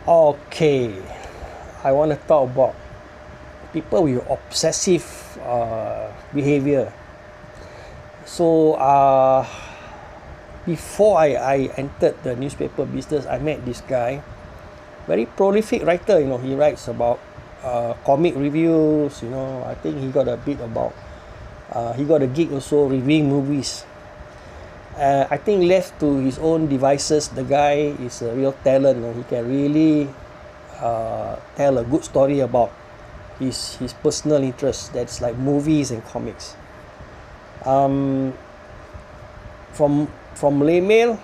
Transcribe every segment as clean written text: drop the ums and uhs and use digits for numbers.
Okay, I want to talk about people with obsessive behavior. So, before I entered the newspaper business, I met this guy, very prolific writer. He writes about comic reviews. I think he got a bit about, he got a gig also reviewing movies. I think left to his own devices, the guy is a real talent. He can really tell a good story about his personal interests. That's like movies and comics. From Malay Mail,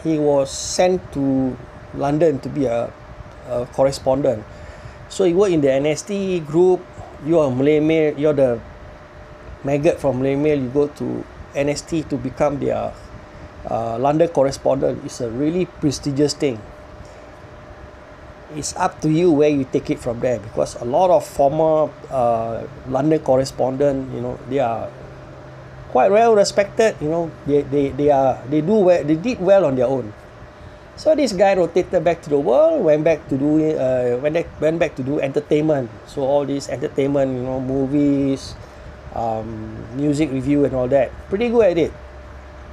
he was sent to London to be a correspondent. So he worked in the NST group. You're a Malay Mail, you're the maggot from Malay Mail, you go to NST to become their London correspondent. It's a really prestigious thing. It's up to you where you take it from there, because a lot of former London correspondent, they are quite well respected. They did well on their own. So this guy rotated back to the world, went back to do entertainment. So all these entertainment, movies, music review and all that. Pretty good at it,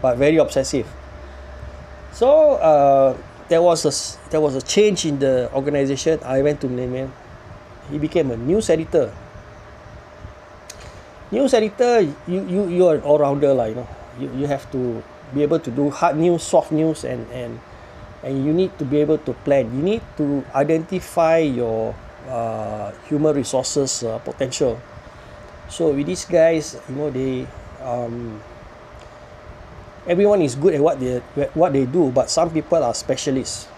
but very obsessive. So there was a change in the organization. I went to Malayman. He became a news editor. News editor, you're an all-rounder, you have to be able to do hard news, soft news, and you need to be able to plan. You need to identify your human resources potential. So with these guys, everyone is good at what they do, but some people are specialists.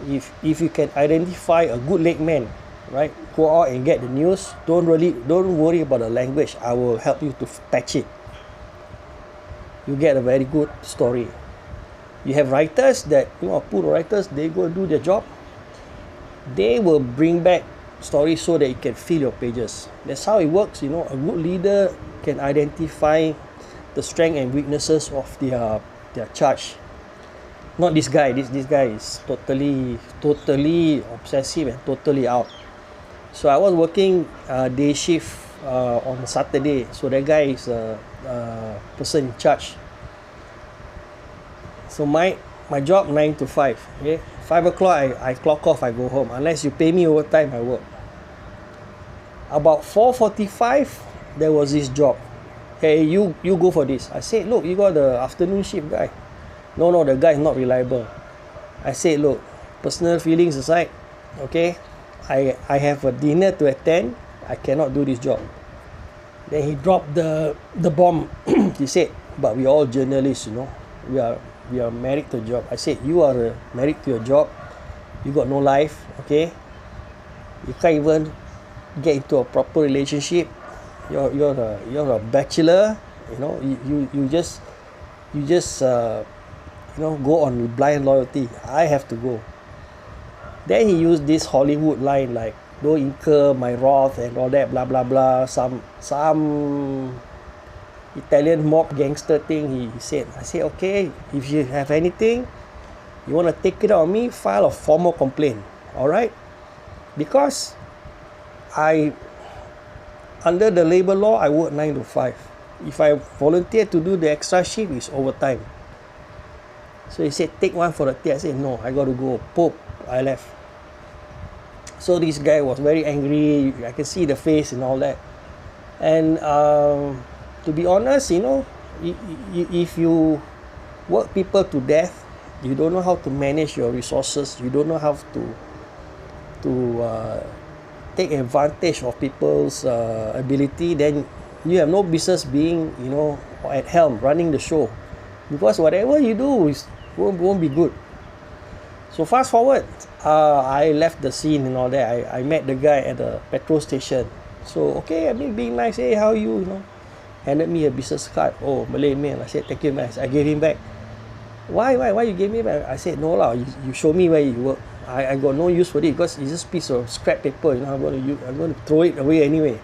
If you can identify a good leg man, right, go out and get the news. Don't worry about the language. I will help you to patch it. You get a very good story. You have writers that pool writers, they go do their job. They will bring back stories so that you can fill your pages. That's how it works. A good leader can identify the strength and weaknesses of their charge. Not this guy. This guy is totally obsessive and totally out. So I was working day shift on Saturday. So that guy is a person in charge. So my job 9 to 5. Okay, 5 o'clock I clock off. I go home. Unless you pay me overtime, I work. About 4:45, there was this job. Hey, you go for this. I said, look, you got the afternoon shift guy. No, the guy is not reliable. I said, look, personal feelings aside, okay, I have a dinner to attend. I cannot do this job. Then he dropped the bomb. He said, but we are all journalists, we are married to a job. I said, you are married to your job. You got no life, okay? You can't even get into a proper relationship. You're a bachelor. You just go on blind loyalty. I have to go. Then he used this Hollywood line like, don't incur my wrath and all that, blah blah blah. Some Italian mob gangster thing he said. I said, okay, if you have anything you want to take it out on me, file a formal complaint. Alright? Because under the labor law, I work 9 to 5. If I volunteer to do the extra shift, it's overtime. So he said, take one for the team. I said, no, I got to go. Pope, I left. So this guy was very angry. I can see the face and all that. And to be honest, if you work people to death, you don't know how to manage your resources. You don't know how to take advantage of people's ability. Then you have no business being, at helm, running the show, because whatever you do won't be good. So fast forward, I left the scene and all that. I met the guy at the petrol station. So okay, being nice. Hey, how are you? Handed me a business card. Oh, Malay Mail. I said, thank you, man. I gave him back. Why you gave me back? I said, no lah. You show me where you work. I got no use for it because it's just a piece of scrap paper. I'm going to throw it away anyway.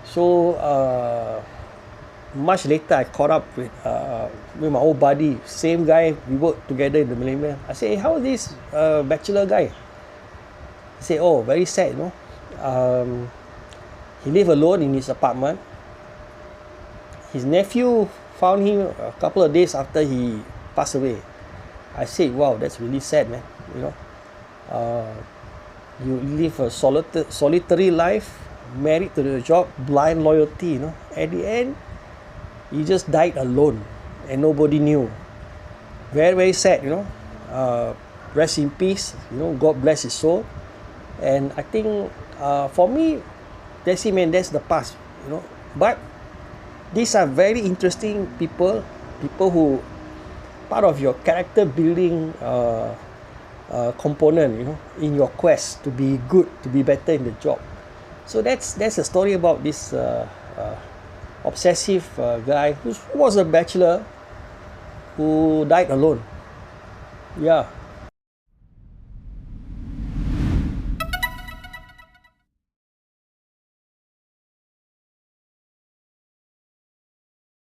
So much later I caught up with my old buddy, same guy, we worked together in the Millennium. I say, hey, how is this bachelor guy? He say, oh, very sad, you know. He lived alone in his apartment. His nephew found him a couple of days after he passed away. I said, wow, that's really sad, man. You know, you live a solitary life, married to the job, blind loyalty, you know. At the end, he just died alone and nobody knew. Very, very sad, you know. Rest in peace, you know, God bless his soul. And I think for me, that's it, man, that's the past, you know. But these are very interesting people who part of your character building component, you know, in your quest to be good, to be better in the job. So that's a story about this obsessive guy who was a bachelor who died alone. Yeah.